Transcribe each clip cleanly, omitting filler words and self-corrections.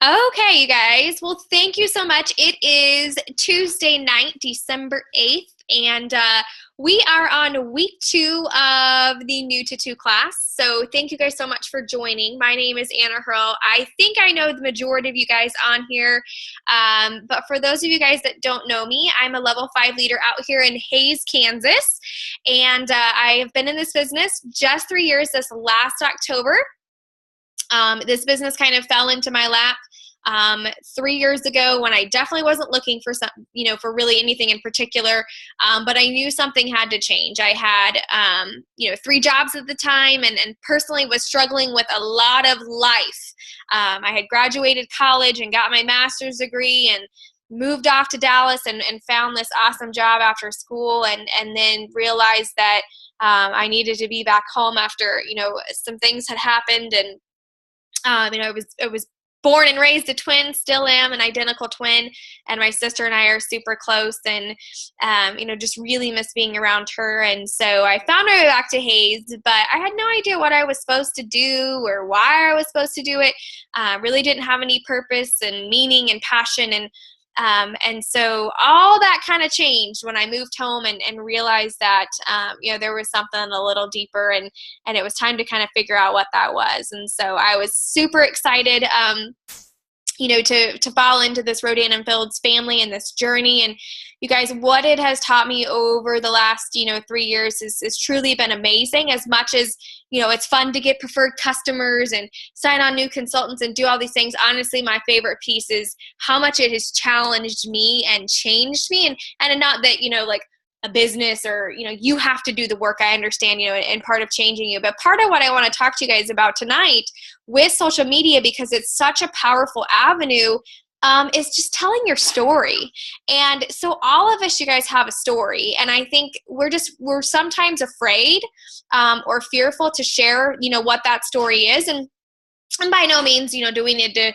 Okay, you guys. Well, thank you so much. It is Tuesday night, December 8th, and we are on week 2 of the New to 2 class. So thank you guys so much for joining. My name is Anna Hurl. I think I know the majority of you guys on here, but for those of you guys that don't know me, I'm a level 5 leader out here in Hays, Kansas, and I have been in this business just 3 years this last October. This business kind of fell into my lap 3 years ago when I definitely wasn't looking for some, for really anything in particular. But I knew something had to change. I had, 3 jobs at the time and personally was struggling with a lot of life. I had graduated college and got my master's degree and moved off to Dallas and found this awesome job after school and then realized that I needed to be back home after, some things had happened and I was born and raised a twin, still am an identical twin, and my sister and I are super close and, just really miss being around her. And so I found my way back to Hays, but I had no idea what I was supposed to do or why I was supposed to do it. Really didn't have any purpose and meaning and passion. And so all that kind of changed when I moved home and realized that, there was something a little deeper and it was time to kind of figure out what that was. And so I was super excited, to fall into this Rodan and Fields family and this journey. And you guys, what it has taught me over the last, 3 years is truly been amazing. As much as, it's fun to get preferred customers and sign on new consultants and do all these things. Honestly, my favorite piece is how much it has challenged me and changed me. And not that, like a business or, you have to do the work. I understand, and part of changing you. But part of what I want to talk to you guys about tonight with social media, because it's such a powerful avenue, is just telling your story. And so all of us, you guys have a story. And I think we're sometimes afraid or fearful to share, what that story is. And by no means, do we need to,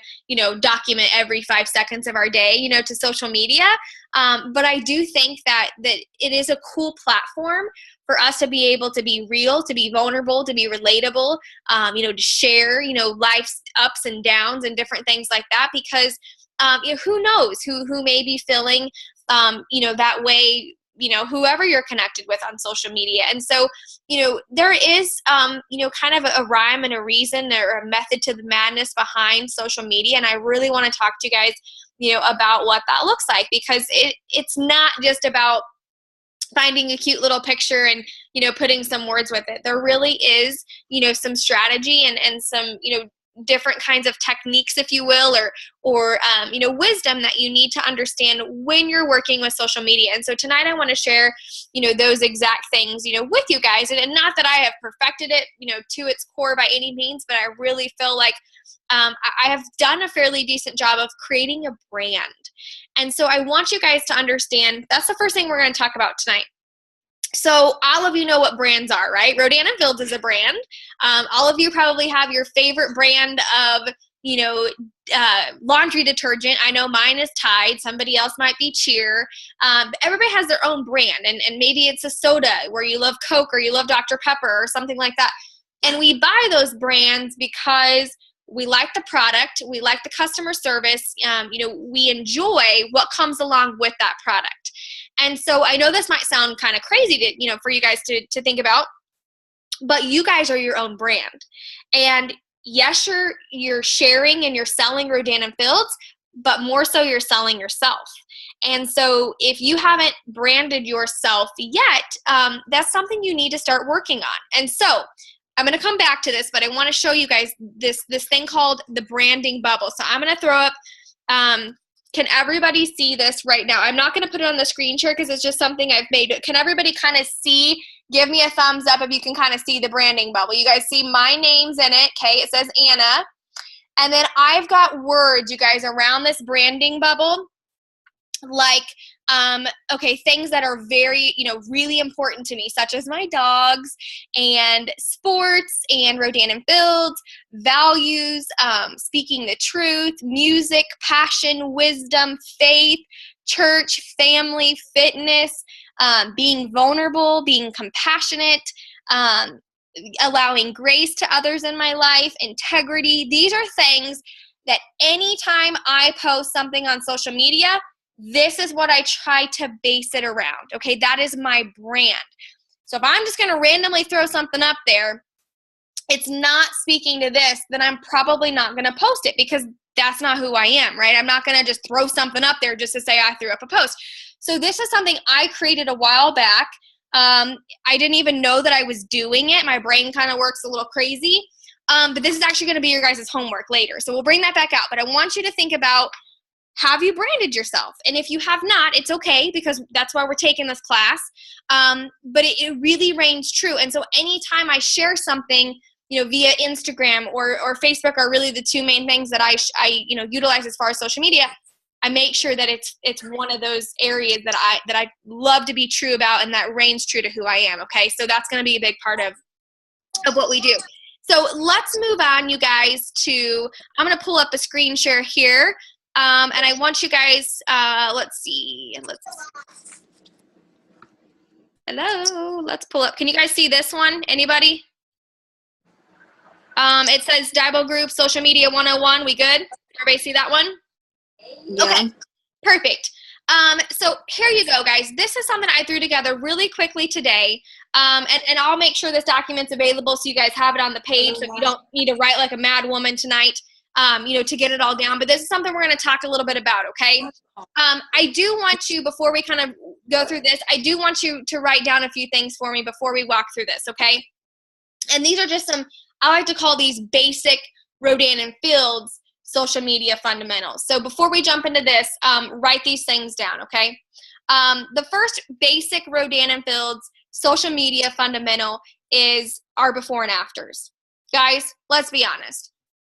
document every 5 seconds of our day, to social media. But I do think that it is a cool platform for us to be able to be real, to be vulnerable, to be relatable, to share, life's ups and downs and different things like that. Because, who knows who may be feeling, that way, whoever you're connected with on social media. And so, there is, kind of a rhyme and a reason or a method to the madness behind social media. And I really want to talk to you guys, about what that looks like, because it's not just about finding a cute little picture and, putting some words with it. There really is, some strategy and some, different kinds of techniques, if you will, or wisdom that you need to understand when you're working with social media. And so tonight I want to share, those exact things, with you guys. And not that I have perfected it, to its core by any means, but I really feel like I have done a fairly decent job of creating a brand. And so I want you guys to understand that's the first thing we're going to talk about tonight. So all of you know what brands are, right? Rodan and Fields is a brand. All of you probably have your favorite brand of, laundry detergent. I know mine is Tide. Somebody else might be Cheer. Everybody has their own brand. And maybe it's a soda where you love Coke or you love Dr. Pepper or something like that. And we buy those brands because we like the product, we like the customer service, we enjoy what comes along with that product. And so I know this might sound kind of crazy to, for you guys to think about, but you guys are your own brand. And yes, you're sharing and you're selling Rodan and Fields, but more so you're selling yourself. And so if you haven't branded yourself yet, that's something you need to start working on. And so I'm going to come back to this, but I want to show you guys this thing called the branding bubble. So I'm going to throw up, can everybody see this right now? I'm not going to put it on the screen share because it's just something I've made. Can everybody kind of see? Give me a thumbs up if you can kind of see the branding bubble. You guys see my name's in it. Okay, it says Anna. And then I've got words, you guys, around this branding bubble, like, things that are very, really important to me, such as my dogs and sports and Rodan and Fields, values, speaking the truth, music, passion, wisdom, faith, church, family, fitness, being vulnerable, being compassionate, allowing grace to others in my life, integrity. These are things that anytime I post something on social media, this is what I try to base it around. Okay, that is my brand. So if I'm just going to randomly throw something up there, it's not speaking to this, then I'm probably not going to post it because that's not who I am, right? I'm not going to just throw something up there just to say I threw up a post. So this is something I created a while back. I didn't even know that I was doing it. My brain kind of works a little crazy. But this is actually going to be your guys' homework later. So we'll bring that back out. But I want you to think about, have you branded yourself? And if you have not, it's okay because that's why we're taking this class. But it really reigns true. And so anytime I share something, via Instagram or Facebook are really the two main things that I utilize as far as social media. I make sure that it's one of those areas that I love to be true about and that reigns true to who I am. Okay, so that's going to be a big part of what we do. So let's move on, you guys, I'm going to pull up a screen share here, and I want you guys. Let's see. Hello. Let's pull up. Can you guys see this one? Anybody? It says Dibo Group Social Media 101. We good? Everybody see that one? Yeah. Okay, perfect. So here you go, guys. This is something I threw together really quickly today. And I'll make sure this document's available so you guys have it on the page so you don't need to write like a mad woman tonight, to get it all down. But this is something we're going to talk a little bit about, okay? I do want you, before we kind of go through this, I do want you to write down a few things for me before we walk through this, okay? And these are just I like to call these basic Rodan and Fields social media fundamentals. So before we jump into this, write these things down, okay? The first basic Rodan and Fields social media fundamental is our before and afters. Guys, let's be honest.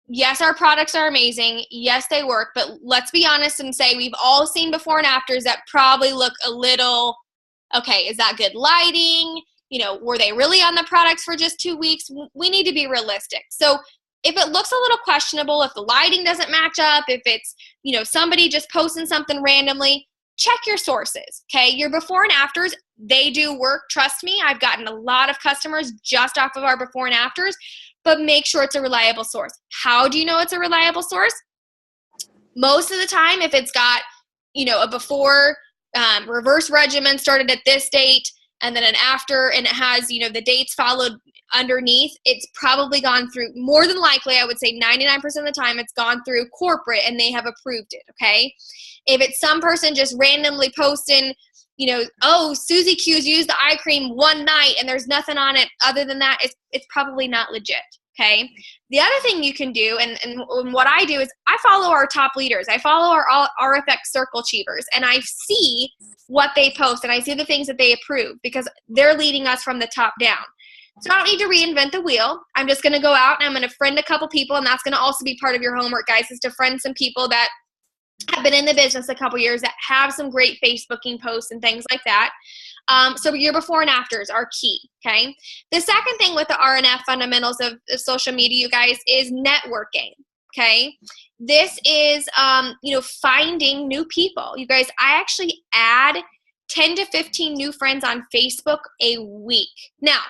Yes, our products are amazing. Yes, they work, but let's be honest and say we've all seen before and afters that probably look a little, okay, is that good lighting? Were they really on the products for just 2 weeks? We need to be realistic. So if it looks a little questionable, if the lighting doesn't match up, if it's, somebody just posting something randomly, check your sources, okay? Your before and afters, they do work. Trust me, I've gotten a lot of customers just off of our before and afters, but make sure it's a reliable source. How do you know it's a reliable source? Most of the time, if it's got, a before reverse regimen started at this date, and then an after, and it has, the dates followed underneath, it's probably gone through, more than likely, I would say 99% of the time, it's gone through corporate and they have approved it, okay? If it's some person just randomly posting, oh, Susie Q's used the eye cream one night and there's nothing on it other than that, it's probably not legit, okay? The other thing you can do, and what I do is I follow our top leaders. I follow our RFX Circle Achievers, and I see what they post, and I see the things that they approve because they're leading us from the top down. So I don't need to reinvent the wheel. I'm just going to go out and I'm going to friend a couple people, and that's going to also be part of your homework, guys, is to friend some people that have been in the business a couple years that have some great Facebooking posts and things like that. So your before and afters are key, okay? The second thing with the RNF fundamentals of social media, you guys, is networking, okay? This is, finding new people. You guys, I actually add 10 to 15 new friends on Facebook a week. Now,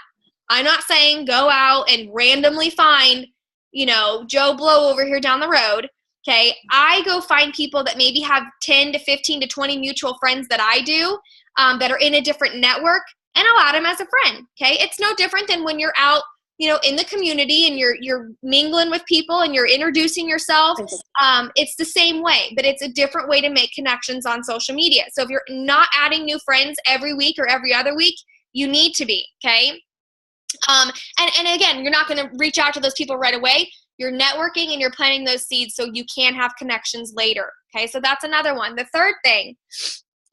I'm not saying go out and randomly find, Joe Blow over here down the road, okay? I go find people that maybe have 10 to 15 to 20 mutual friends that I do, that are in a different network, and I'll add them as a friend, okay? It's no different than when you're out, in the community and you're mingling with people and you're introducing yourself. It's the same way, but it's a different way to make connections on social media. So if you're not adding new friends every week or every other week, you need to be, okay? And again, you're not going to reach out to those people right away. You're networking and you're planting those seeds so you can have connections later, okay? So that's another one. The third thing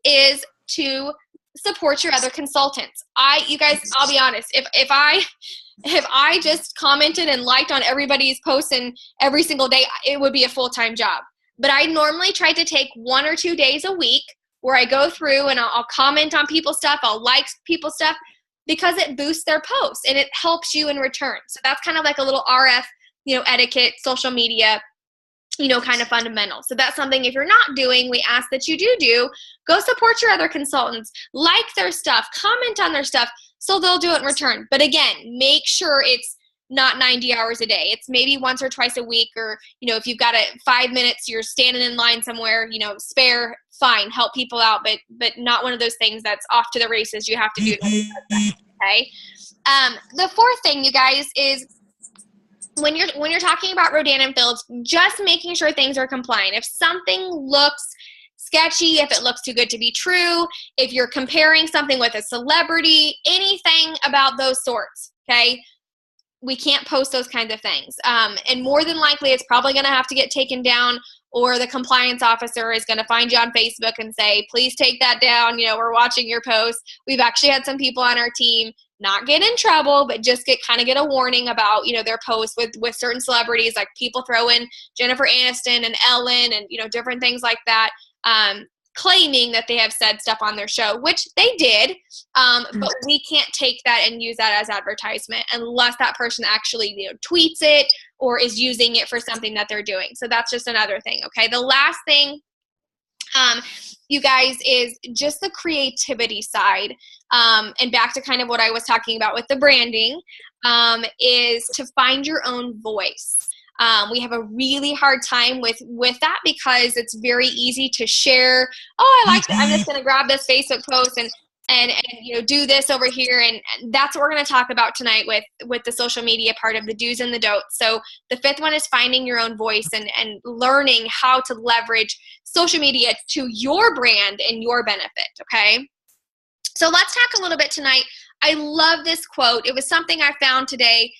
is to support your other consultants. You guys, I'll be honest, if I just commented and liked on everybody's posts and every single day, it would be a full-time job. But I normally try to take 1 or 2 days a week where I go through and I'll comment on people's stuff, I'll like people's stuff, because it boosts their posts and it helps you in return. So that's kind of like a little RF, etiquette, social media, kind of fundamental. So that's something, if you're not doing, we ask that you do. Go support your other consultants, like their stuff, comment on their stuff, so they'll do it in return. But again, make sure it's, not 90 hours a day. It's maybe once or twice a week, or, you know, if you've got 5 minutes, you're standing in line somewhere, you know, spare, fine, help people out, but not one of those things that's off to the races. You have to do it. Okay. The fourth thing, you guys, is when you're talking about Rodan and Fields, just making sure things are compliant. If something looks sketchy, if it looks too good to be true, if you're comparing something with a celebrity, anything about those sorts, okay, we can't post those kinds of things. And more than likely, it's probably going to have to get taken down, or the compliance officer is going to find you on Facebook and say, please take that down. You know, we're watching your post. We've actually had some people on our team not get in trouble, but just get a warning about, you know, their posts with certain celebrities. Like, people throw in Jennifer Aniston and Ellen and, you know, different things like that, claiming that they have said stuff on their show, which they did, but we can't take that and use that as advertisement unless that person actually, you know, tweets it or is using it for something that they're doing. So that's just another thing. Okay. The last thing, you guys, is just the creativity side. And back to kind of what I was talking about with the branding, is to find your own voice. We have a really hard time with that, because it's very easy to share, oh, I like that, I'm just going to grab this Facebook post and you know, do this over here. And that's what we're going to talk about tonight with the social media part of the do's and the don'ts. So the fifth one is finding your own voice and learning how to leverage social media to your brand and your benefit. Okay. So let's talk a little bit tonight. I love this quote. It was something I found today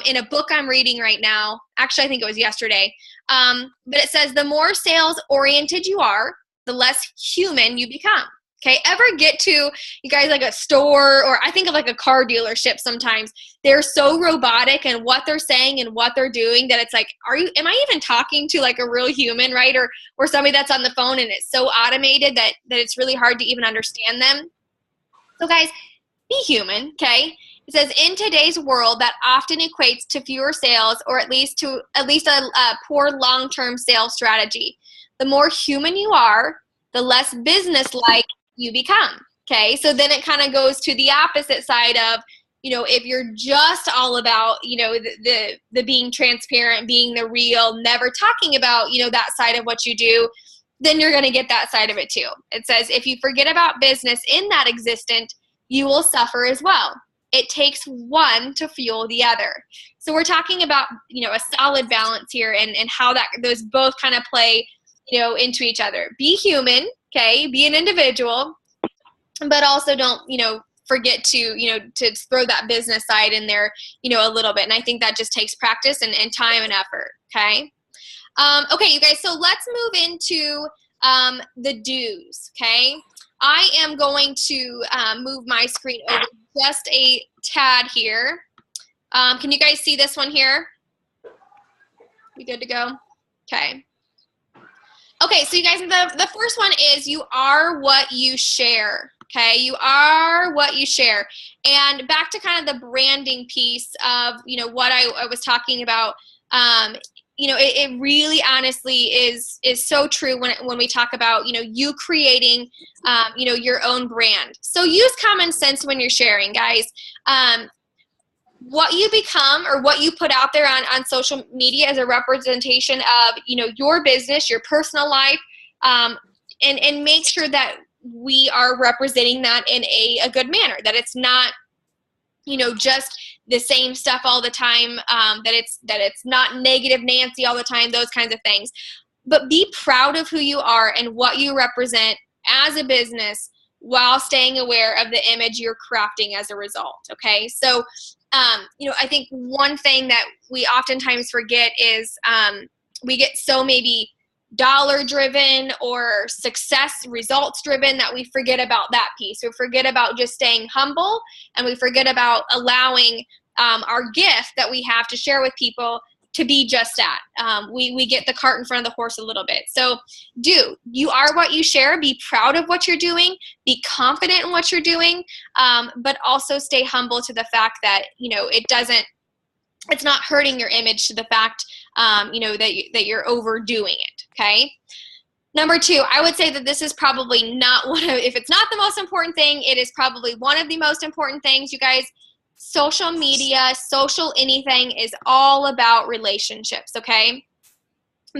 in a book I'm reading right now. Actually, I think it was yesterday. But it says, the more sales oriented you are, the less human you become. Okay, ever get to, you guys, like a store, or I think of like a car dealership sometimes. They're so robotic in what they're saying and what they're doing that it's like, am I even talking to like a real human, right? Or somebody that's on the phone, and it's so automated that it's really hard to even understand them. So guys, be human, okay? It says, in today's world, that often equates to fewer sales, or at least a poor long-term sales strategy. The more human you are, the less business-like you become. Okay, so then it kind of goes to the opposite side of, you know, if you're just all about, you know, the being transparent, being the real, never talking about, you know, that side of what you do, then you're going to get that side of it too. It says, if you forget about business in that existent, you will suffer as well. It takes one to fuel the other. So we're talking about, you know, a solid balance here, and how that those both kind of play, you know, into each other. Be human, okay? Be an individual, but also don't, you know, forget to, you know, to throw that business side in there, you know, a little bit. And I think that just takes practice and time and effort, okay? Okay, you guys, so let's move into the do's, okay? I am going to move my screen over just a tad here. Can you guys see this one here? We good to go? Okay. Okay, so you guys, the first one is, you are what you share. Okay, you are what you share. And back to kind of the branding piece of, you know, what I was talking about. You know, it really honestly is so true when we talk about, you know, you creating, you know, your own brand. So use common sense when you're sharing, guys. What you become or what you put out there on social media is a representation of, you know, your business, your personal life, and make sure that we are representing that in a good manner, that it's not, you know, just the same stuff all the time, that it's not negative Nancy all the time, those kinds of things. But be proud of who you are and what you represent as a business, while staying aware of the image you're crafting as a result, okay? So, you know, I think one thing that we oftentimes forget is we get so maybe dollar driven or success results driven that we forget about that piece. We forget about just staying humble, and we forget about allowing our gift that we have to share with people to be just that. We get the cart in front of the horse a little bit. So you are what you share. Be proud of what you're doing. Be confident in what you're doing, but also stay humble to the fact that, you know, it's not hurting your image to the fact, you know, that you're overdoing it, okay? Number two, I would say that this is probably not if it's not the most important thing, it is probably one of the most important things, you guys. social media, social anything is all about relationships, okay?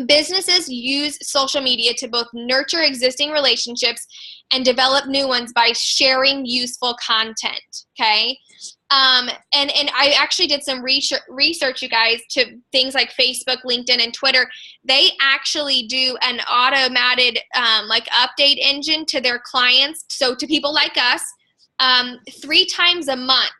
Businesses use social media to both nurture existing relationships and develop new ones by sharing useful content, okay? And I actually did some research, you guys, to things like Facebook, LinkedIn, and Twitter. They actually do an automated like update engine to their clients, so to people like us, 3 times a month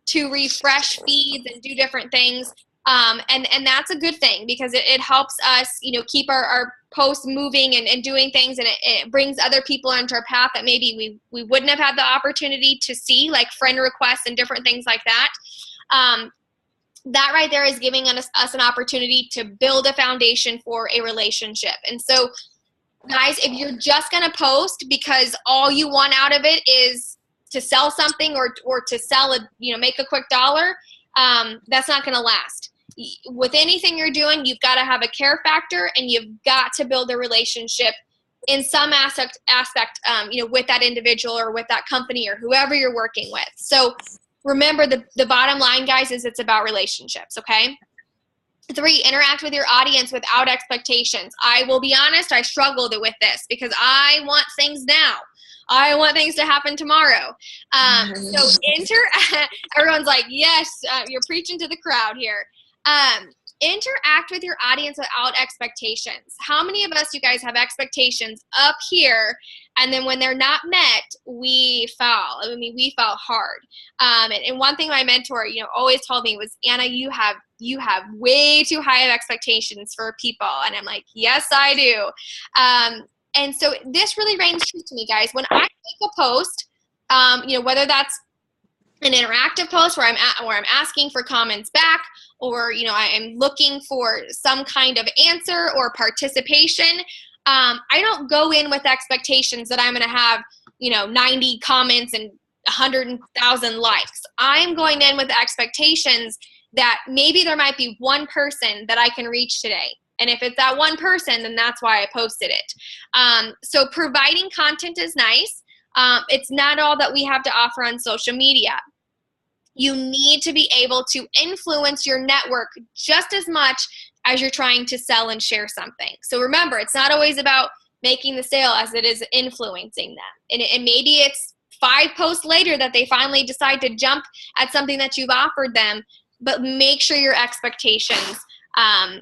to refresh feeds and do different things. And that's a good thing because it helps us, keep our posts moving and doing things, and it brings other people into our path that maybe we wouldn't have had the opportunity to see, like friend requests and different things like that. That right there is giving us an opportunity to build a foundation for a relationship. And so, guys, if you're just going to post because all you want out of it is to sell something or to sell make a quick dollar, that's not going to last. With anything you're doing, you've got to have a care factor, and you've got to build a relationship in some aspect, with that individual or with that company or whoever you're working with. So remember, the bottom line, guys, is it's about relationships, okay? 3, interact with your audience without expectations. I will be honest, I struggled with this because I want things now. I want things to happen tomorrow. So everyone's like, yes, you're preaching to the crowd here. Interact with your audience without expectations. How many of us, you guys, have expectations up here, and then when they're not met, we fall? I mean, we fall hard. And one thing my mentor, always told me was, Anna, you have way too high of expectations for people. And I'm like, yes, I do. And so this really reigns true to me, guys. When I make a post, whether that's an interactive post where I'm asking for comments back, or I'm looking for some kind of answer or participation, I don't go in with expectations that I'm going to have 90 comments and 100,000 likes. I'm going in with expectations that maybe there might be one person that I can reach today. And if it's that one person, then that's why I posted it. So providing content is nice. It's not all that we have to offer on social media. You need to be able to influence your network just as much as you're trying to sell and share something. So remember, it's not always about making the sale as it is influencing them. And maybe it's 5 posts later that they finally decide to jump at something that you've offered them, but make sure your expectations are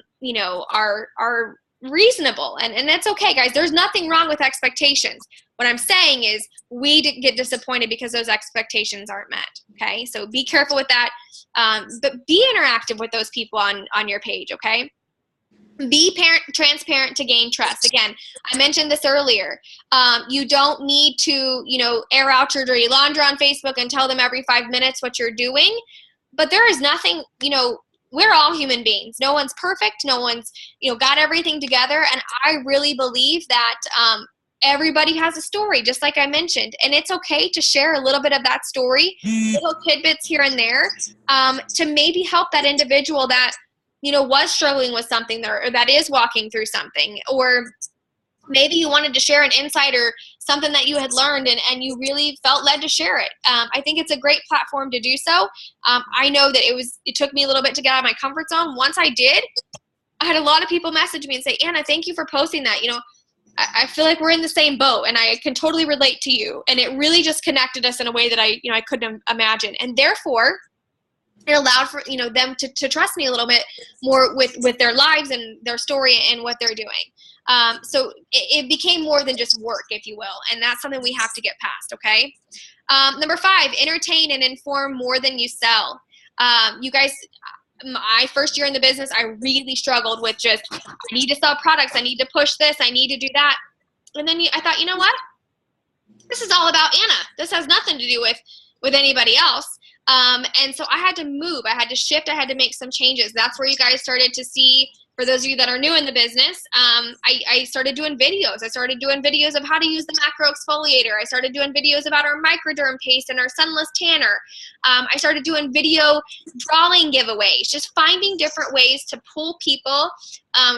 reasonable. And that's okay, guys. There's nothing wrong with expectations. What I'm saying is we get disappointed because those expectations aren't met, okay? So be careful with that, but be interactive with those people on your page, okay? Be transparent to gain trust. Again, I mentioned this earlier. You don't need to, air out your dirty laundry on Facebook and tell them every 5 minutes what you're doing, but there is nothing, we're all human beings. No one's perfect. No one's, got everything together. And I really believe that everybody has a story, just like I mentioned. And it's okay to share a little bit of that story, little tidbits here and there, to maybe help that individual that, was struggling with something or that is walking through something. Or maybe you wanted to share an insight or something that you had learned and you really felt led to share it. I think it's a great platform to do so. I know that it took me a little bit to get out of my comfort zone. Once I did, I had a lot of people message me and say, Anna, thank you for posting that. I feel like we're in the same boat and I can totally relate to you. And it really just connected us in a way that I couldn't imagine. And therefore, it allowed for, them to trust me a little bit more with their lives and their story and what they're doing. So it became more than just work, if you will. And that's something we have to get past, okay? Number 5, entertain and inform more than you sell. You guys, my first year in the business, I really struggled with just, I need to sell products. I need to push this. I need to do that. And then I thought, you know what? This is all about Anna. This has nothing to do with anybody else. And so I had to move. I had to shift. I had to make some changes. That's where you guys started to see, for those of you that are new in the business, I started doing videos. I started doing videos of how to use the macro exfoliator. I started doing videos about our microderm paste and our sunless tanner. I started doing video drawing giveaways, just finding different ways to pull people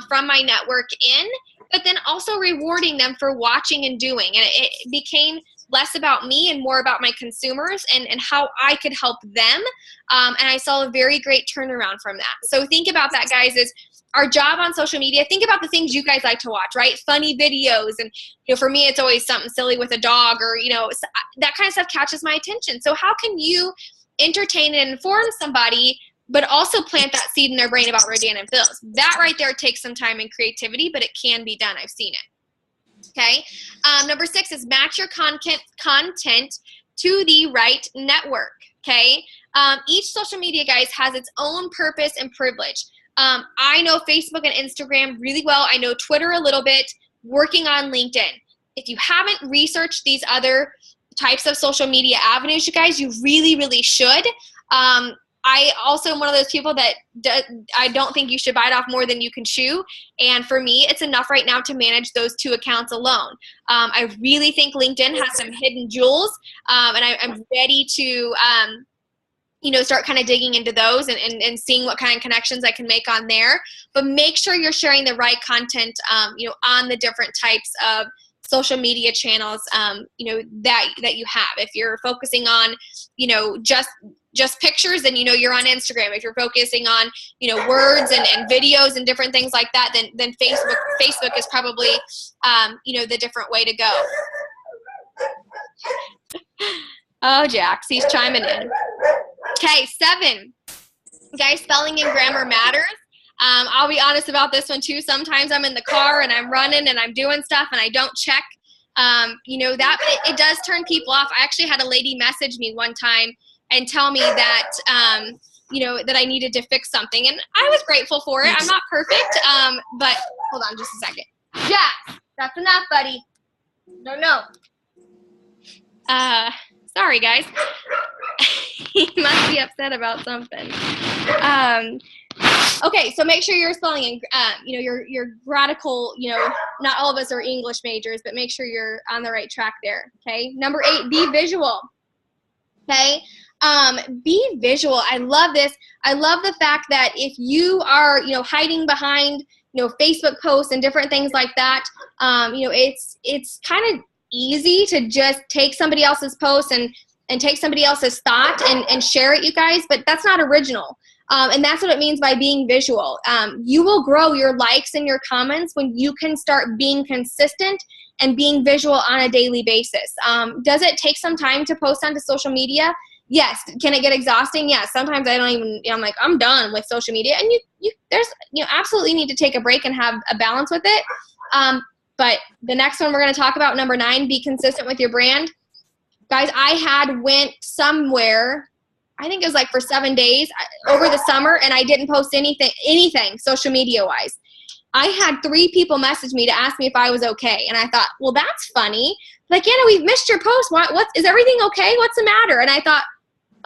from my network in, but then also rewarding them for watching and doing. And it became less about me and more about my consumers and how I could help them. And I saw a very great turnaround from that. So think about that, guys, is our job on social media. Think about the things you guys like to watch, right? Funny videos. And, for me, it's always something silly with a dog or, that kind of stuff catches my attention. So how can you entertain and inform somebody, but also plant that seed in their brain about Rodan and Fields? That right there takes some time and creativity, but it can be done. I've seen it. Okay. Number 6 is match your content to the right network. Okay. Each social media, guys, has its own purpose and privilege. I know Facebook and Instagram really well. I know Twitter a little bit, working on LinkedIn. If you haven't researched these other types of social media avenues, you guys, you really, really should. I also am one of those people that I don't think you should bite off more than you can chew. And for me, it's enough right now to manage those 2 accounts alone. I really think LinkedIn has some hidden jewels, and I'm ready to start kind of digging into those and seeing what kind of connections I can make on there. But make sure you're sharing the right content, on the different types of social media channels, that you have. If you're focusing on, just pictures, then you're on Instagram. If you're focusing on, words and videos and different things like that, then Facebook is probably, the different way to go. Oh, Jax, he's chiming in. Okay, 7. Guys, spelling and grammar matters. I'll be honest about this one too. Sometimes I'm in the car and I'm running and I'm doing stuff and I don't check. It does turn people off. I actually had a lady message me one time and tell me that, that I needed to fix something. And I was grateful for it. I'm not perfect, but hold on just a second. Jax, that's enough, buddy. No. Sorry, guys. He must be upset about something. Okay, so make sure you're spelling, your grammatical, not all of us are English majors, but make sure you're on the right track there, okay? Number 8, be visual, okay? Be visual. I love this. I love the fact that if you are, hiding behind, Facebook posts and different things like that, it's kind of easy to just take somebody else's post and take somebody else's thought and share it, you guys, but that's not original. And that's what it means by being visual. You will grow your likes and your comments when you can start being consistent and being visual on a daily basis. Does it take some time to post onto social media? Yes. Can it get exhausting? Yes. Sometimes I don't even, I'm like, I'm done with social media. And you absolutely need to take a break and have a balance with it. But the next one we're going to talk about, number 9, be consistent with your brand. Guys, I went somewhere, I think it was like for 7 days over the summer, and I didn't post anything social media wise. I had 3 people message me to ask me if I was okay. And I thought, well, that's funny. Like, Anna, we've missed your post. Is everything okay? What's the matter? And I thought,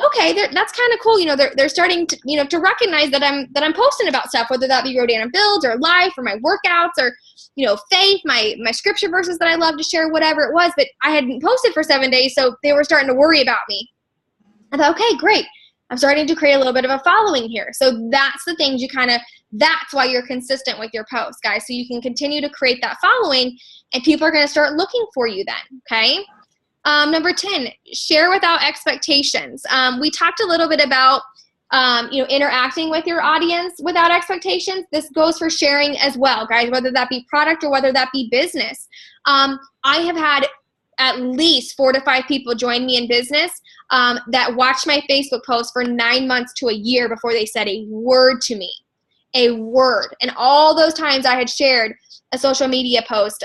okay, that's kind of cool. They're starting to, to recognize that I'm posting about stuff, whether that be Rodan and Builds or life or my workouts or, faith, my scripture verses that I love to share, whatever it was. But I hadn't posted for 7 days, so they were starting to worry about me. I thought, okay, great. I'm starting to create a little bit of a following here. So that's the things that's why you're consistent with your posts, guys. So you can continue to create that following and people are going to start looking for you then, okay? Number 10, share without expectations. We talked a little bit about, interacting with your audience without expectations. This goes for sharing as well, guys, whether that be product or whether that be business. I have had at least 4 to 5 people join me in business that watched my Facebook post for 9 months to a year before they said a word to me. A word. And all those times I had shared a social media post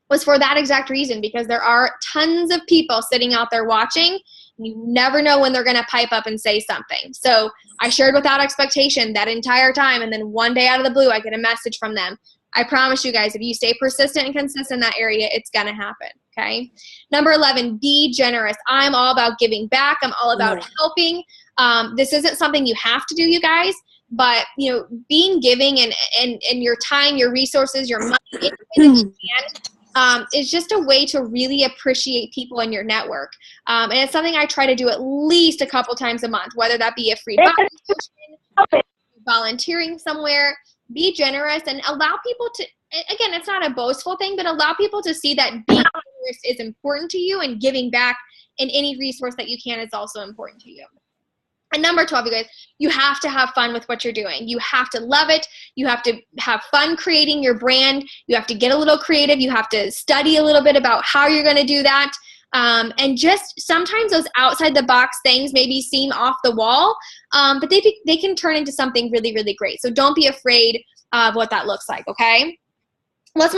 was for that exact reason, because there are tons of people sitting out there watching. You never know when they're going to pipe up and say something. So I shared without expectation that entire time, and then one day out of the blue, I get a message from them. I promise you guys, if you stay persistent and consistent in that area, it's going to happen, okay? Number 11, be generous. I'm all about giving back. I'm all about helping. This isn't something you have to do, you guys, but, being giving and your time, your resources, your money, anything that you can, is just a way to really appreciate people in your network. And it's something I try to do at least a couple times a month, whether that be a free volunteering somewhere. Be generous and allow people again, it's not a boastful thing, but allow people to see that being generous is important to you, and giving back in any resource that you can is also important to you. And number 12, you guys, you have to have fun with what you're doing. You have to love it. You have to have fun creating your brand. You have to get a little creative. You have to study a little bit about how you're going to do that. And just sometimes those outside the box things maybe seem off the wall, but they can turn into something really, really great. So don't be afraid of what that looks like, okay? Let's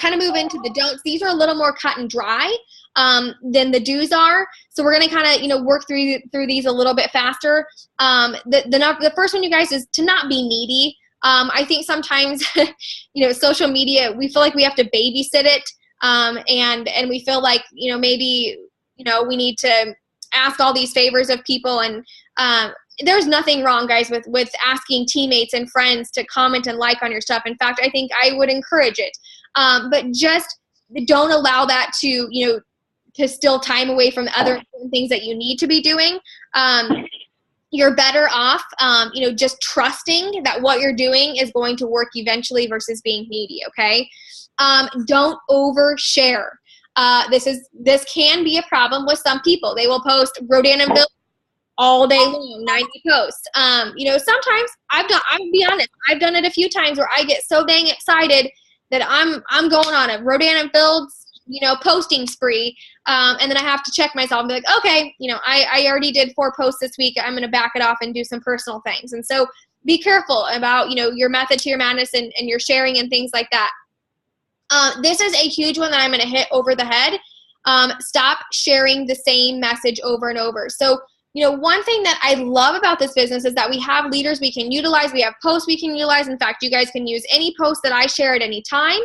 kind of move into the don'ts. These are a little more cut and dry than the do's are. So we're going to kind of, you know, work through these a little bit faster. The first one, you guys, is to not be needy. I think sometimes, you know, social media, we feel like we have to babysit it. And we feel like, you know, maybe, you know, we need to ask all these favors of people. And there's nothing wrong, guys, with asking teammates and friends to comment and like on your stuff. In fact, I think I would encourage it. But just don't allow that to, you know, to steal time away from other things that you need to be doing. You're better off, you know, just trusting that what you're doing is going to work eventually versus being needy, okay? Don't overshare. This can be a problem with some people. They will post Rodan and Bill all day long, 90 posts. You know, sometimes I'll be honest, I've done it a few times where I get so dang excited that I'm going on a Rodan and Fields, you know, posting spree. And then I have to check myself and be like, okay, you know, I already did 4 posts this week. I'm going to back it off and do some personal things. And so be careful about, you know, your method to your madness and your sharing and things like that. This is a huge one that I'm going to hit over the head. Stop sharing the same message over and over. So, you know, one thing that I love about this business is that we have leaders we can utilize. We have posts we can utilize. In fact, you guys can use any post that I share at any time.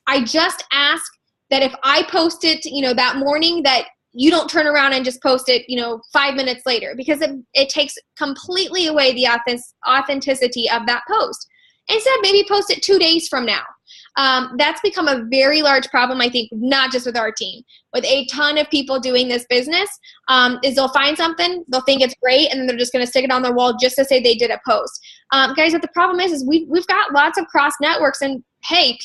I just ask that if I post it, you know, that morning, that you don't turn around and just post it, you know, 5 minutes later, because it takes completely away the authenticity of that post. Instead, maybe post it 2 days from now. That's become a very large problem, I think, not just with our team, with a ton of people doing this business, is they'll find something, they'll think it's great, and then they're just going to stick it on their wall just to say they did a post. Guys, what the problem is we've got lots of cross networks, and hey,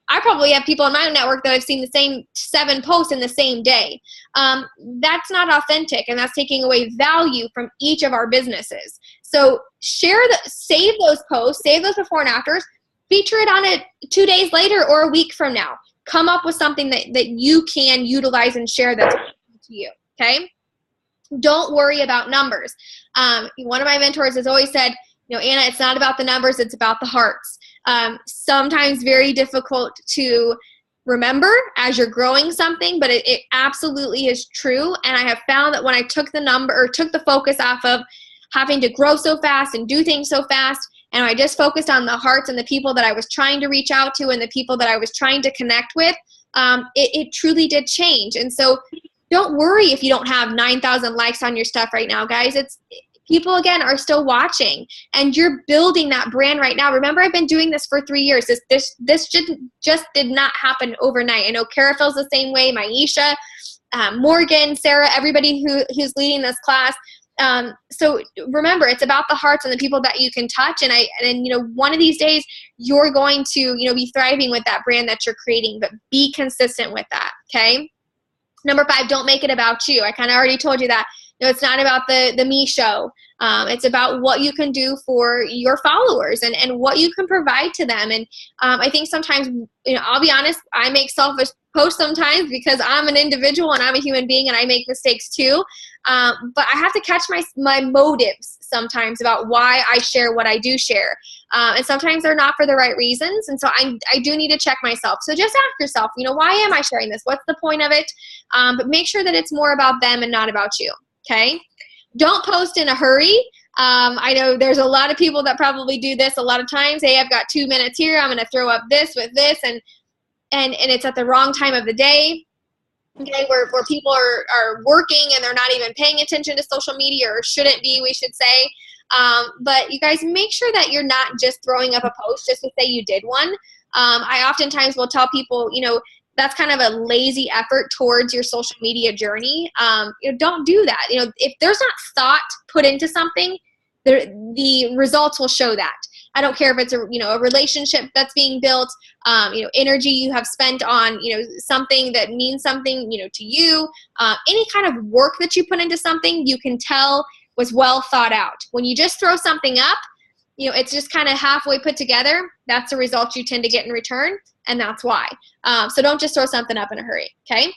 I probably have people in my network that have seen the same 7 posts in the same day. That's not authentic, and that's taking away value from each of our businesses. So save those posts, save those before and afters, feature it on it 2 days later or a week from now. Come up with something that you can utilize and share that's to you, okay? Don't worry about numbers. One of my mentors has always said, you know, Anna, it's not about the numbers, it's about the hearts. Sometimes very difficult to remember as you're growing something, but it absolutely is true. And I have found that when I took the focus off of having to grow so fast and do things so fast, and I just focused on the hearts and the people that I was trying to reach out to and the people that I was trying to connect with, it truly did change. And so don't worry if you don't have 9,000 likes on your stuff right now, guys. People, again, are still watching, and you're building that brand right now. Remember, I've been doing this for 3 years. This just did not happen overnight. I know Kara feels the same way, Maisha, Morgan, Sarah, everybody who's leading this class. So remember, it's about the hearts and the people that you can touch. And you know, one of these days you're going to, you know, be thriving with that brand that you're creating, but be consistent with that. Okay. Number 5, don't make it about you. I kind of already told you that. You know, it's not about the me show. It's about what you can do for your followers and what you can provide to them. And I think sometimes, you know, I'll be honest, I make selfish posts sometimes because I'm an individual and I'm a human being and I make mistakes too. But I have to catch my motives sometimes about why I share what I do share. And sometimes they're not for the right reasons. And so I do need to check myself. So just ask yourself, you know, why am I sharing this? What's the point of it? But make sure that it's more about them and not about you. Okay. Don't post in a hurry. I know there's a lot of people that probably do this a lot of times. Hey, I've got 2 minutes here. I'm going to throw up this with this. And it's at the wrong time of the day. Okay, where people are working and they're not even paying attention to social media, or shouldn't be, we should say. But you guys, make sure that you're not just throwing up a post just to say you did one. I oftentimes will tell people, you know, that's kind of a lazy effort towards your social media journey. You know, don't do that. You know, if there's not thought put into something, the results will show that. I don't care if it's a, you know, a relationship that's being built, you know, energy you have spent on, you know, something that means something, you know, to you, any kind of work that you put into something, you can tell was well thought out. When you just throw something up, you know, it's just kind of halfway put together, that's the result you tend to get in return, and that's why. So don't just throw something up in a hurry, okay?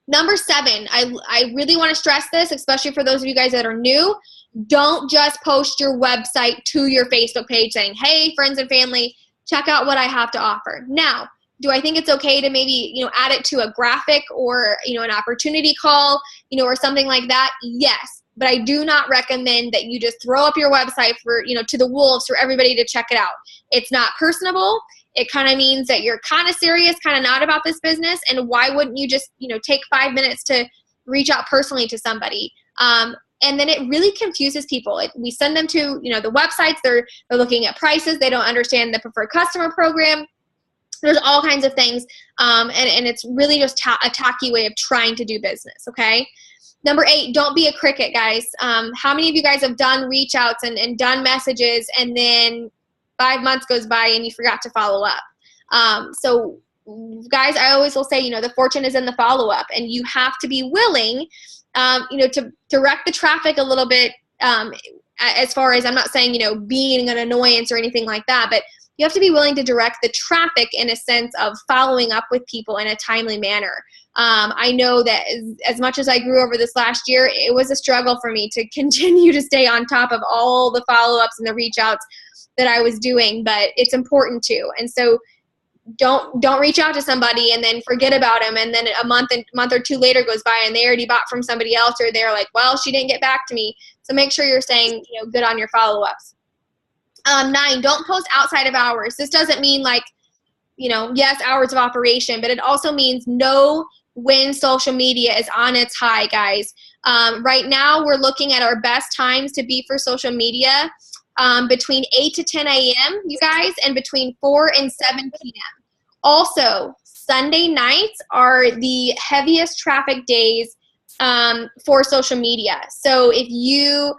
Number 7, I really want to stress this, especially for those of you guys that are new. Don't just post your website to your Facebook page saying, hey, friends and family, check out what I have to offer. Now, do I think it's okay to maybe, you know, add it to a graphic or, you know, an opportunity call, you know, or something like that? Yes. But I do not recommend that you just throw up your website for, you know, to the wolves for everybody to check it out. It's not personable. It kind of means that you're kind of serious, kind of not about this business. And why wouldn't you just, you know, take 5 minutes to reach out personally to somebody? And then it really confuses people. We send them to, you know, the websites. They're looking at prices. They don't understand the preferred customer program. There's all kinds of things. And it's really just a tacky way of trying to do business, okay? Number 8, don't be a cricket, guys. How many of you guys have done reach outs and done messages and then 5 months goes by and you forgot to follow up? So guys, I always will say, you know, the fortune is in the follow up, and you have to be willing, you know, to direct the traffic a little bit, as far as, I'm not saying, you know, being an annoyance or anything like that, but you have to be willing to direct the traffic in a sense of following up with people in a timely manner. I know that as much as I grew over this last year, it was a struggle for me to continue to stay on top of all the follow-ups and the reach outs that I was doing, but it's important to. And so don't reach out to somebody and then forget about them, and then a month or two later goes by and they already bought from somebody else, or they're like, well, she didn't get back to me. So make sure you're staying, you know, good on your follow-ups. 9, don't post outside of hours. This doesn't mean like, you know, yes, hours of operation, but it also means know when social media is on its high, guys. Right now, we're looking at our best times to be for social media between 8 to 10 a.m., you guys, and between 4 and 7 p.m. Also, Sunday nights are the heaviest traffic days for social media. So if you,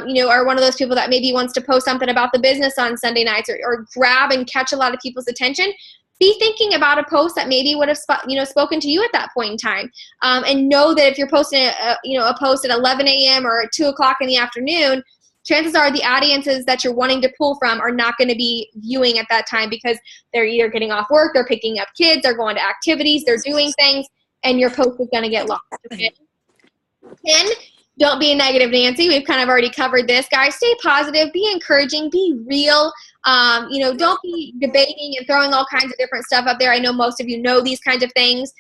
you know, are one of those people that maybe wants to post something about the business on Sunday nights, or grab and catch a lot of people's attention, be thinking about a post that maybe would have you know, spoken to you at that point in time, and know that if you're posting you know, a post at 11 a.m. or 2 o'clock in the afternoon, chances are the audiences that you're wanting to pull from are not going to be viewing at that time, because they're either getting off work, they're picking up kids, they're going to activities, they're doing things, and your post is going to get lost. Okay? 10, don't be a negative Nancy. We've kind of already covered this, guys. Stay positive, be encouraging, be real. You know, don't be debating and throwing all kinds of different stuff up there. I know most of you know these kinds of things.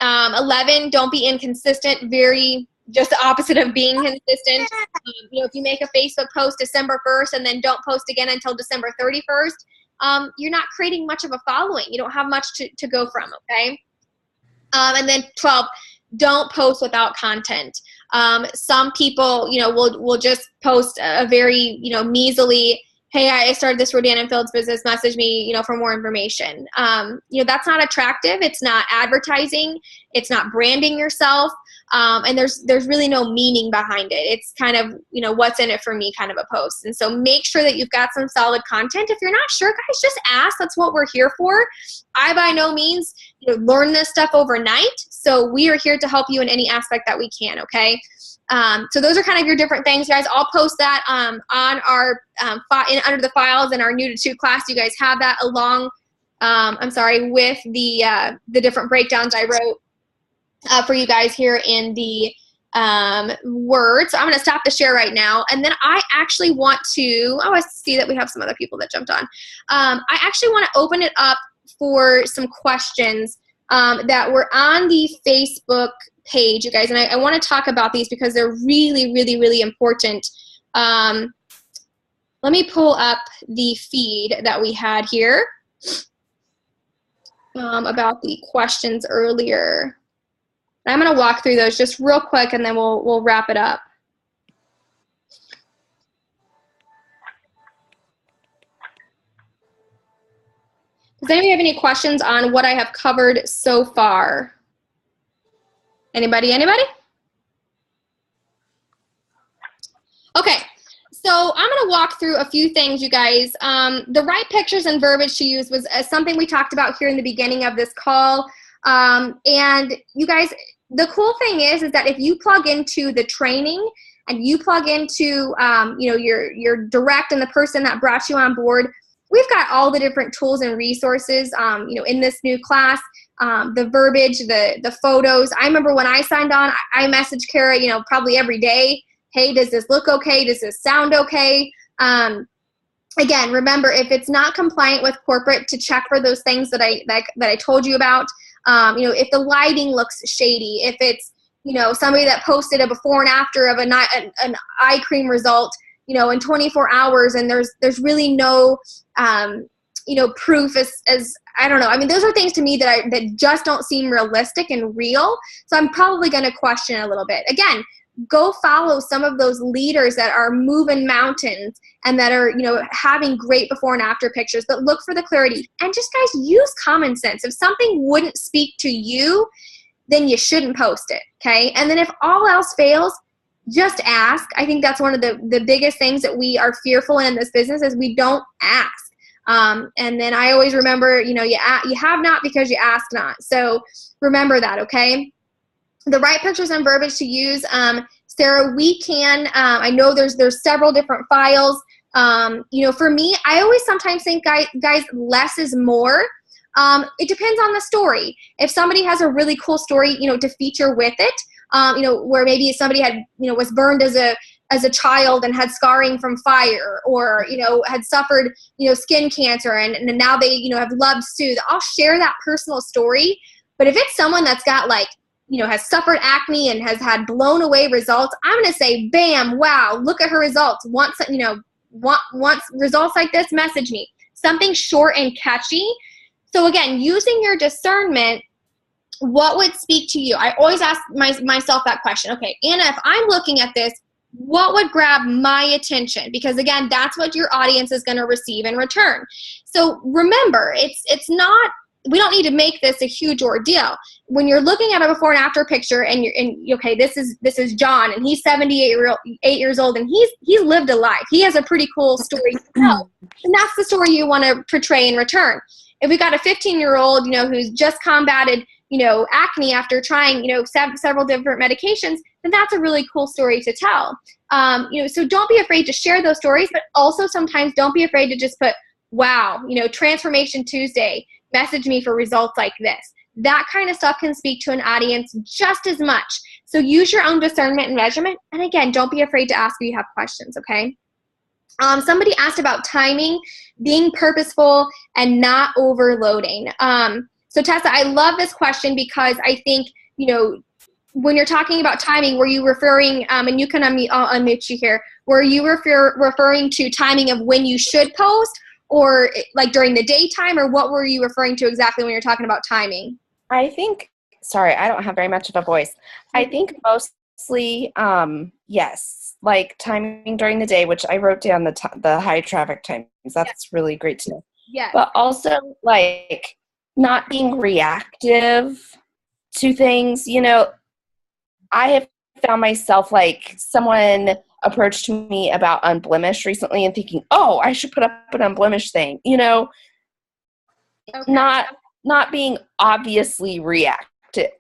11, don't be inconsistent. Very just the opposite of being consistent. You know, if you make a Facebook post December 1st and then don't post again until December 31st, you're not creating much of a following. You don't have much to go from, okay? And then 12, don't post without content. Some people, you know, will just post a very, you know, measly, hey, I started this Rodan & Fields business, message me, you know, for more information. You know, that's not attractive. It's not advertising. It's not branding yourself. And there's really no meaning behind it. It's kind of, you know, what's in it for me kind of a post. And so make sure that you've got some solid content. If you're not sure, guys, just ask. That's what we're here for. I by no means, you know, learn this stuff overnight. So we are here to help you in any aspect that we can, okay? So those are kind of your different things, guys. I'll post that on our under the files in our new to 2 class. You guys have that along, with the different breakdowns I wrote for you guys here in the Word. So I'm going to stop the share right now. And then I actually want to, I see that we have some other people that jumped on. I actually want to open it up for some questions that were on the Facebook page, you guys. And I want to talk about these because they're really, really, really important. Let me pull up the feed that we had here about the questions earlier. I'm going to walk through those just real quick, and then we'll wrap it up. Does anybody have any questions on what I have covered so far? Anybody? Okay. So I'm going to walk through a few things, you guys. The right pictures and verbiage to use was something we talked about here in the beginning of this call. And you guys, the cool thing is that if you plug into the training and you plug into, your direct and the person that brought you on board, we've got all the different tools and resources, in this new class, the verbiage, the photos. I remember when I signed on, I messaged Kara, probably every day. Hey, does this look okay? Does this sound okay? Again, remember, if it's not compliant with corporate, to check for those things that I told you about. If the lighting looks shady, if it's, somebody that posted a before and after of an eye cream result, in 24 hours, and there's really no, proof as I don't know. I mean, those are things to me that just don't seem realistic and real. So I'm probably going to question it a little bit. Again, go follow some of those leaders that are moving mountains and that are, having great before and after pictures, but look for the clarity. And just, guys, use common sense. If something wouldn't speak to you, then you shouldn't post it, okay? And then if all else fails, just ask. I think that's one of the biggest things that we are fearful in this business is we don't ask. And then I always remember, you have not because you ask not. So remember that, okay? The right pictures and verbiage to use, Sarah, we can, I know there's several different files. For me, I always sometimes think, guys, less is more. It depends on the story. If somebody has a really cool story, to feature with it, where maybe somebody had, was burned as a child and had scarring from fire, or, had suffered, skin cancer and now they, have loved Sue, I'll share that personal story. But if it's someone that's got has suffered acne and has had blown away results, I'm going to say, bam, wow, look at her results. Once results like this, message me. Something short and catchy. So again, using your discernment, what would speak to you? I always ask myself that question. Okay, Anna, if I'm looking at this, what would grab my attention? Because again, that's what your audience is going to receive in return. So remember, it's not, we don't need to make this a huge ordeal. When you're looking at a before and after picture and okay, this is John and he's 78 years old and he's lived a life. He has a pretty cool story to tell. And that's the story you want to portray in return. If we got a 15-year-old, who's just combated, acne after trying, several different medications, then that's a really cool story to tell. So don't be afraid to share those stories, but also sometimes don't be afraid to just put, wow, Transformation Tuesday, message me for results like this. That kind of stuff can speak to an audience just as much. So use your own discernment and measurement. And again, don't be afraid to ask if you have questions, okay? Somebody asked about timing, being purposeful, and not overloading. So Tessa, I love this question because I think, when you're talking about timing, were you referring, and you can I'll unmute you here, were you referring to timing of when you should post, or like during the daytime, or what were you referring to exactly when you're talking about timing? I think, sorry, I don't have very much of a voice. I think mostly, yes, like timing during the day, which I wrote down the high traffic times. That's really great to know. Yeah. But also like not being reactive to things. I have found myself like someone approached me about Unblemished recently and thinking, oh, I should put up an Unblemished thing, okay. Not being obviously reactive.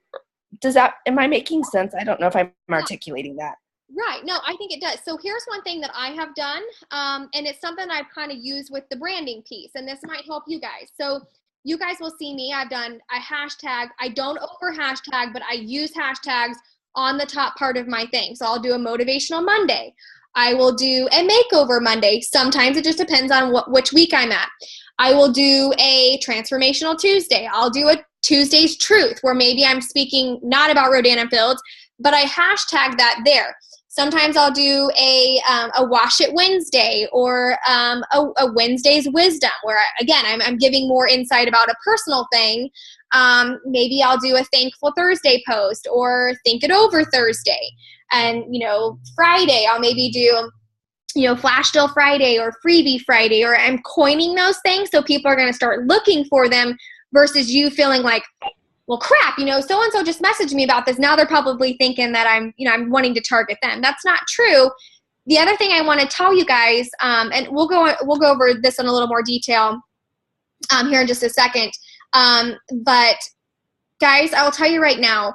Am I making sense? I don't know if I'm articulating that. Right. No, I think it does. So here's one thing that I have done, and it's something I've kind of used with the branding piece, and this might help you guys. So you guys will see me. I've done a hashtag. I don't over hashtag, but I use hashtags on the top part of my thing. So I'll do a Motivational Monday. I will do a Makeover Monday. Sometimes it just depends on which week I'm at. I will do a Transformational Tuesday. I'll do a Tuesday's Truth, where maybe I'm speaking not about Rodan & Fields, but I hashtag that there. Sometimes I'll do a Wash It Wednesday, or a Wednesday's Wisdom, where I'm giving more insight about a personal thing. Maybe I'll do a Thankful Thursday post, or Think It Over Thursday. And, Friday I'll maybe do, Flash Deal Friday or Freebie Friday, or I'm coining those things so people are going to start looking for them versus you feeling like, well, crap, so-and-so just messaged me about this. Now they're probably thinking that I'm wanting to target them. That's not true. the other thing I want to tell you guys, and we'll go over this in a little more detail here in just a second. But guys, I will tell you right now,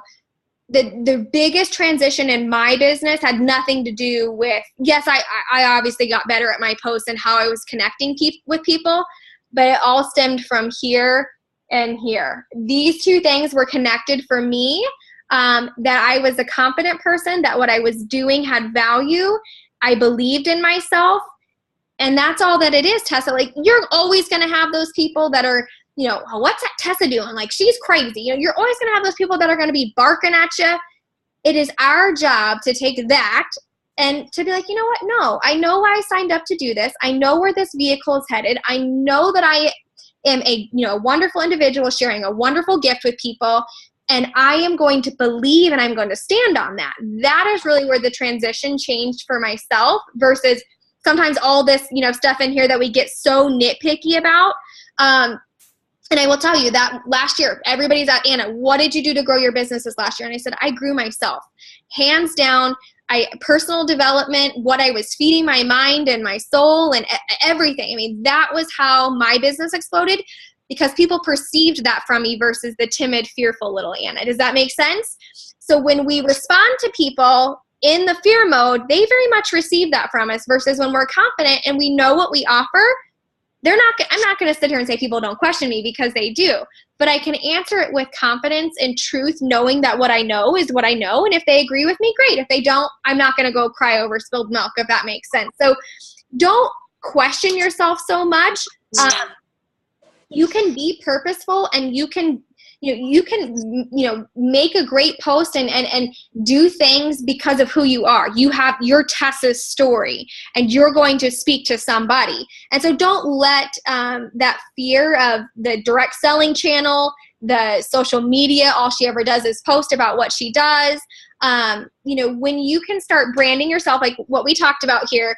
the biggest transition in my business had nothing to do with, yes, I obviously got better at my posts and how I was connecting with people, but it all stemmed from here and here. These two things were connected for me, that I was a confident person, that what I was doing had value. I believed in myself. And that's all that it is, Tessa. Like, you're always going to have those people that are, you know, oh, what's that Tessa doing? Like, she's crazy. You know, you're always going to have those people that are going to be barking at you. It is our job to take that and to be like, you know what? No, I know why I signed up to do this. I know where this vehicle is headed. I know that I am a, you know, wonderful individual sharing a wonderful gift with people. And I am going to believe and I'm going to stand on that. That is really where the transition changed for myself versus sometimes all this, you know, stuff in here that we get so nitpicky about. And I will tell you that last year, everybody's at, Anna, what did you do to grow your business this last year? And I said, I grew myself. Hands down, personal development, what I was feeding my mind and my soul and everything. I mean, that was how my business exploded because people perceived that from me versus the timid, fearful little Anna. Does that make sense? So when we respond to people in the fear mode, they very much receive that from us versus when we're confident and we know what we offer. I'm not going to sit here and say people don't question me because they do, but I can answer it with confidence and truth, knowing that what I know is what I know. And if they agree with me, great. If they don't, I'm not going to go cry over spilled milk, if that makes sense. So don't question yourself so much. You can be purposeful and you can make a great post and do things because of who you are. You have your Tessa's story and you're going to speak to somebody. And so don't let that fear of the direct selling channel, the social media, all she ever does is post about what she does. When you can start branding yourself, like what we talked about here,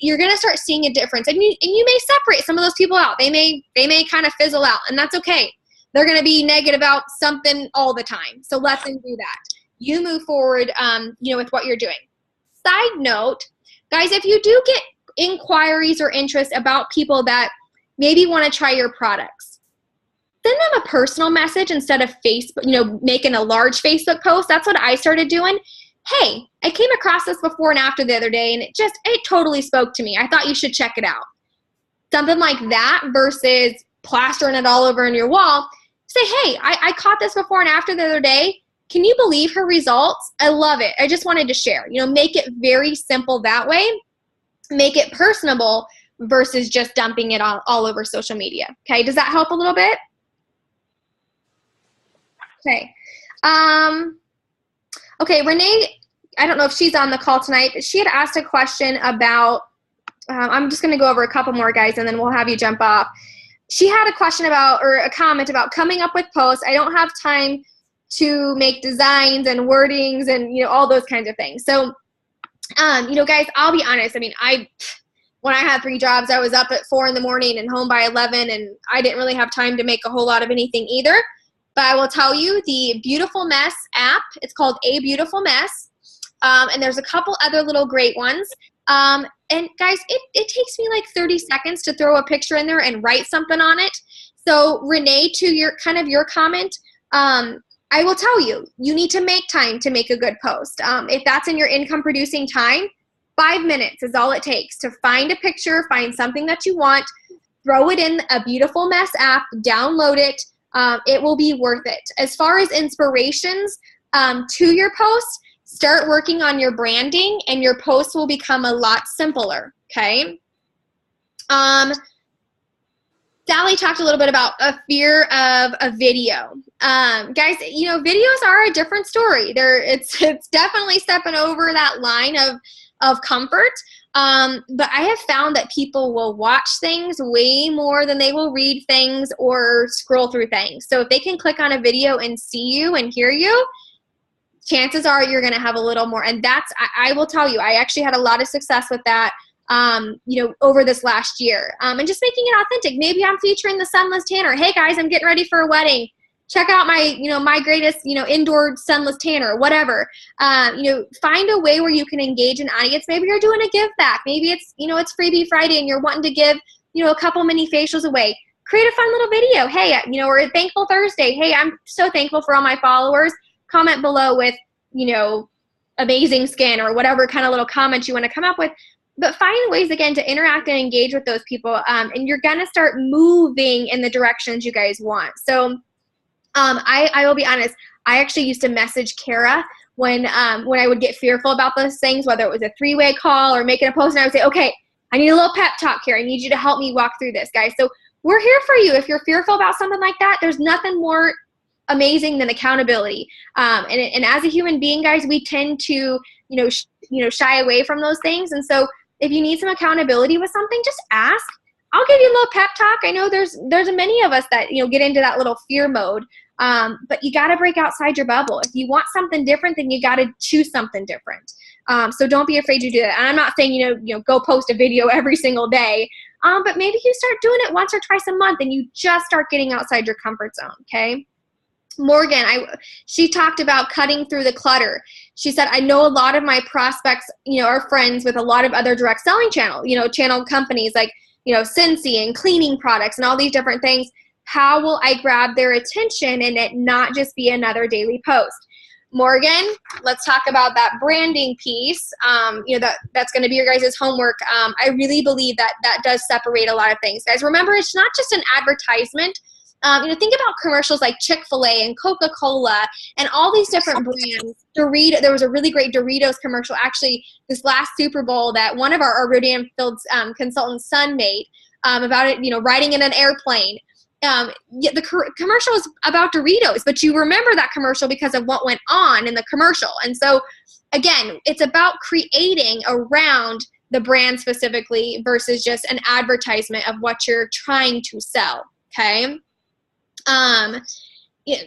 you're going to start seeing a difference. And you may separate some of those people out. They may kind of fizzle out, and that's okay. They're going to be negative about something all the time. So let them do that. You move forward, with what you're doing. Side note, guys, if you do get inquiries or interest about people that maybe want to try your products, send them a personal message instead of Facebook, making a large Facebook post. That's what I started doing. Hey, I came across this before and after the other day, and it totally spoke to me. I thought you should check it out. Something like that versus plastering it all over on your wall. Say, hey, I caught this before and after the other day. Can you believe her results? I love it. I just wanted to share. Make it very simple that way. Make it personable versus just dumping it all over social media. Okay, does that help a little bit? Okay. Okay, Renee, I don't know if she's on the call tonight, but she had asked a question about, I'm just going to go over a couple more, guys, and then we'll have you jump off. She had a question about, or a comment about coming up with posts. I don't have time to make designs and wordings and, all those kinds of things. So, guys, I'll be honest. I mean, when I had 3 jobs, I was up at 4 a.m. and home by 11, and I didn't really have time to make a whole lot of anything either. But I will tell you, the Beautiful Mess app, it's called A Beautiful Mess, and there's a couple other little great ones. And guys, it takes me like 30 seconds to throw a picture in there and write something on it. So Renee, to your comment, I will tell you, you need to make time to make a good post. If that's in your income producing time, 5 minutes is all it takes to find a picture, find something that you want, throw it in a Beautiful Mess app, download it. It will be worth it. As far as inspirations to your post, start working on your branding and your posts will become a lot simpler, okay? Sally talked a little bit about a fear of a video. Guys, videos are a different story. It's definitely stepping over that line of comfort. But I have found that people will watch things way more than they will read things or scroll through things. So if they can click on a video and see you and hear you, chances are you're going to have a little more. And I will tell you, I actually had a lot of success with that, over this last year. And just making it authentic. Maybe I'm featuring the Sunless Tanner. Hey guys, I'm getting ready for a wedding. check out my, my greatest, indoor sunless tanner, whatever. Find a way where you can engage an audience. Maybe you're doing a give back. Maybe it's, it's Freebie Friday and you're wanting to give, a couple mini facials away. Create a fun little video. Hey, or a Thankful Thursday. Hey, I'm so thankful for all my followers. Comment below with, amazing skin or whatever kind of little comments you want to come up with. But find ways, again, to interact and engage with those people. And you're going to start moving in the directions you guys want. So I will be honest. I actually used to message Kara when I would get fearful about those things, whether it was a 3-way call or making a post, and I would say, okay, I need a little pep talk here. I need you to help me walk through this, guys. So we're here for you. If you're fearful about something like that, there's nothing more amazing than accountability. And as a human being, guys, we tend to, shy away from those things. And so if you need some accountability with something, just ask. I'll give you a little pep talk. I know there's many of us that, get into that little fear mode. But you got to break outside your bubble. If you want something different, then you got to choose something different. So don't be afraid to do that. And I'm not saying, go post a video every single day. But maybe you start doing it once or twice a month and you just start getting outside your comfort zone. Okay. Morgan, she talked about cutting through the clutter. She said, I know a lot of my prospects, are friends with a lot of other direct selling channel companies like, Scentsy and cleaning products and all these different things. How will I grab their attention and it not just be another daily post? Morgan, let's talk about that branding piece. That's going to be your guys' homework. I really believe that does separate a lot of things. Guys, remember, it's not just an advertisement. Think about commercials like Chick-fil-A and Coca-Cola and all these different brands. There was a really great Doritos commercial actually this last Super Bowl that one of our Iridium Fields consultant's son made about it, riding in an airplane. The commercial is about Doritos, but you remember that commercial because of what went on in the commercial. And so, again, it's about creating around the brand specifically versus just an advertisement of what you're trying to sell, okay?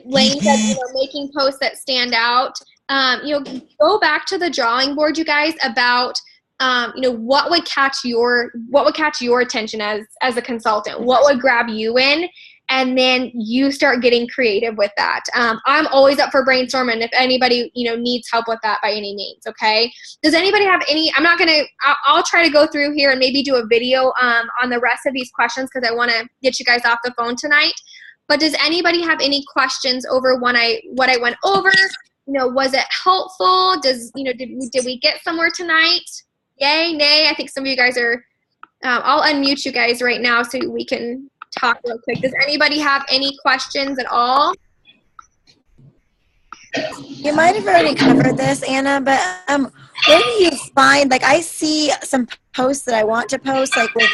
Lane said, making posts that stand out. Go back to the drawing board, you guys, about what would catch your attention as a consultant? What would grab you in? And then you start getting creative with that. I'm always up for brainstorming if anybody, needs help with that by any means, okay? Does anybody have any, I'll try to go through here and maybe do a video on the rest of these questions because I want to get you guys off the phone tonight. But does anybody have any questions over what I went over? Was it helpful? Did we get somewhere tonight? Yay, nay? I think some of you guys are, I'll unmute you guys right now so we can talk real quick. Does anybody have any questions at all? You might have already covered this, Anna, but where do you find, I see some posts that I want to post, with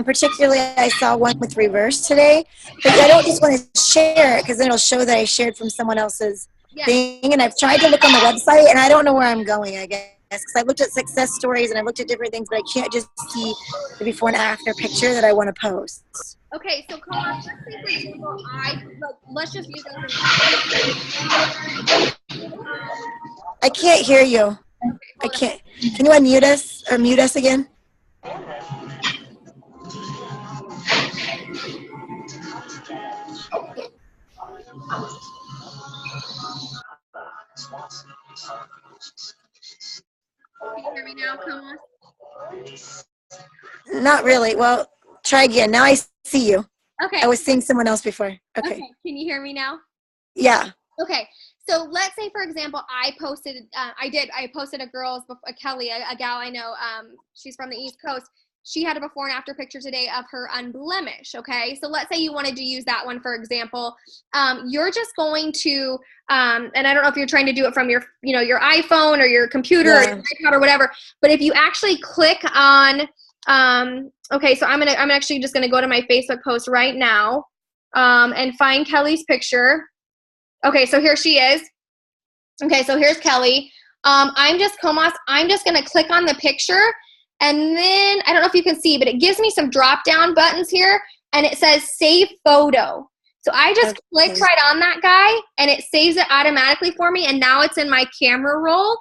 particularly I saw one with reverse today, but I don't just want to share it because then it'll show that I shared from someone else's thing. And I've tried to look on the website and I don't know where I'm going, I guess, because I looked at success stories and I looked at different things, but I can't just see the before and after picture that I want to post. Okay, so come on, let's say for example, let's just use that. I can't hear you. I can't. Can you unmute us or mute us again? Can you hear me now, Koma? Not really. Well, try again. Now I see you. Okay. I was seeing someone else before. Okay. Can you hear me now? Yeah. Okay. So let's say, for example, I posted a girl's, Kelly, a gal I know, she's from the East Coast. She had a before and after picture today of her unblemished, okay? So let's say you wanted to use that one, for example. You're just going to, and I don't know if you're trying to do it from your, your iPhone or your computer or your iPad or whatever, but if you actually click on, okay, so I'm actually just gonna go to my Facebook post right now and find Kelly's picture. Okay, so here she is. Okay, so here's Kelly. I'm just gonna click on the picture. And then, I don't know if you can see, but it gives me some drop-down buttons here, and it says Save Photo. So I just clicked right on that guy, and it saves it automatically for me, and now it's in my camera roll.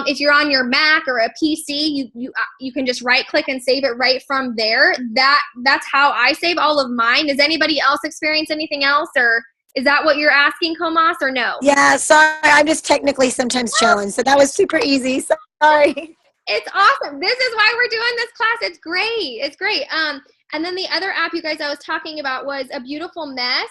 If you're on your Mac or a PC, you can just right-click and save it right from there. That's how I save all of mine. Does anybody else experience anything else, or Is that what you're asking, Comas, or no? Yeah, sorry. I'm just technically sometimes challenged. So that was super easy. Sorry. It's awesome. This is why we're doing this class. It's great. It's great. And then the other app you guys I was talking about was A Beautiful Mess.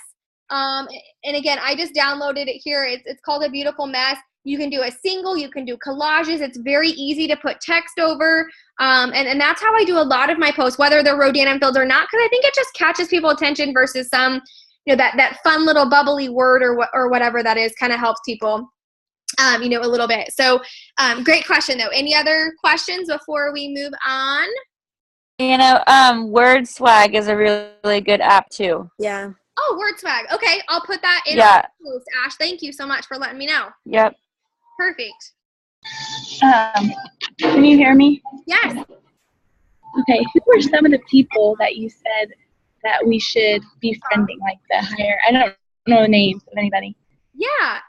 And again, I just downloaded it here. It's called A Beautiful Mess. You can do a single, you can do collages. It's very easy to put text over. And that's how I do a lot of my posts, whether they're Rodan and Fields or not, because I think it just catches people's attention versus some, that fun little bubbly word or whatever that is kind of helps people, a little bit. So great question though. Any other questions before we move on? Word Swag is a really good app too. Yeah. Oh, Word Swag. Okay, I'll put that in Yeah. our post. Ash, thank you so much for letting me know. Yep. Perfect. Can you hear me? Yes. Okay, who were some of the people that you said that we should be friending, like the higher? I don't know the names of anybody. Yeah.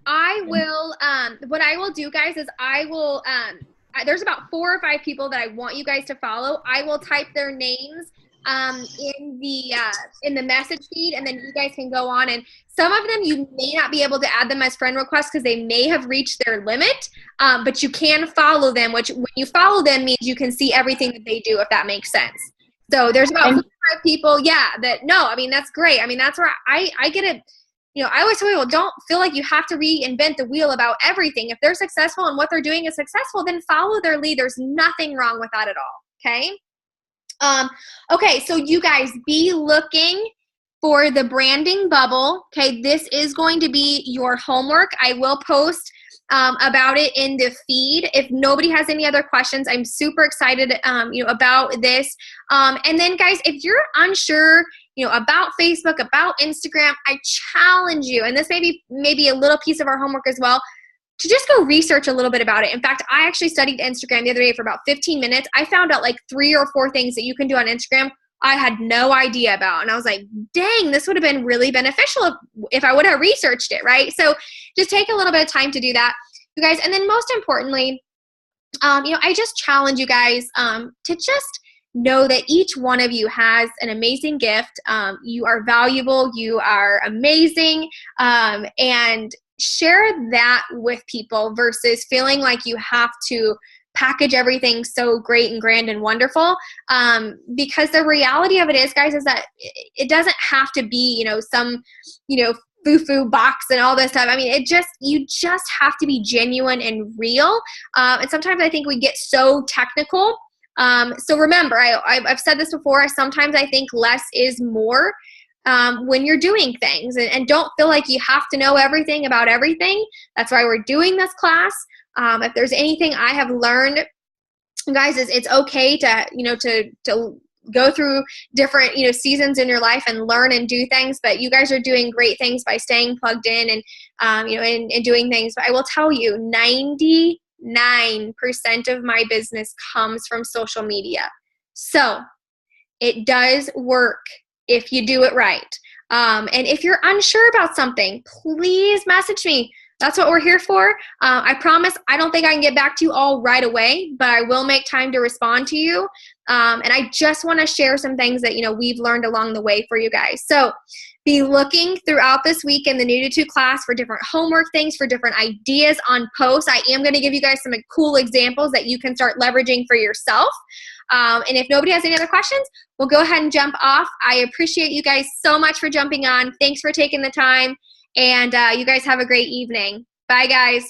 I will. What I will do, guys, is I will. There's about 4 or 5 people that I want you guys to follow. I will type their names in the message feed, and then you guys can go on, and some of them you may not be able to add them as friend requests because they may have reached their limit, but you can follow them, which when you follow them means you can see everything that they do, if that makes sense. So there's about 4 or 5 people, that's great. That's where I get it. I always tell people, don't feel like you have to reinvent the wheel about everything. If they're successful and what they're doing is successful, then follow their lead. There's nothing wrong with that at all. Okay. Okay, so you guys be looking for the branding bubble. Okay, this is going to be your homework. I will post about it in the feed. If nobody has any other questions, I'm super excited about this. And then guys, if you're unsure about Facebook, about Instagram, I challenge you, and this may be maybe a little piece of our homework as well, to just go research a little bit about it. In fact, I actually studied Instagram the other day for about 15 minutes. I found out like 3 or 4 things that you can do on Instagram I had no idea about. And I was like, dang, this would have been really beneficial if I would have researched it, right? So just take a little bit of time to do that, you guys. And then most importantly, I just challenge you guys to just know that each one of you has an amazing gift. You are valuable. You are amazing. And share that with people versus feeling like you have to package everything so great and grand and wonderful. Because the reality of it is, guys, is that it doesn't have to be, some, foo-foo box and all this stuff. You just have to be genuine and real. And sometimes I think we get so technical. So remember, I've said this before, sometimes I think less is more. When you're doing things, and don't feel like you have to know everything about everything. That's why we're doing this class. If there's anything I have learned, guys, is it's okay to go through different seasons in your life and learn and do things. But you guys are doing great things by staying plugged in and and doing things. But I will tell you, 99% of my business comes from social media. So it does work if you do it right. And if you're unsure about something, please message me. That's what we're here for. I promise I don't think I can get back to you all right away, but I will make time to respond to you. And I just want to share some things that, we've learned along the way for you guys. So be looking throughout this week in the New to 2 class for different homework things, for different ideas on posts. I am going to give you guys some cool examples that you can start leveraging for yourself. And if nobody has any other questions, we'll go ahead and jump off. I appreciate you guys so much for jumping on. Thanks for taking the time. And you guys have a great evening. Bye, guys.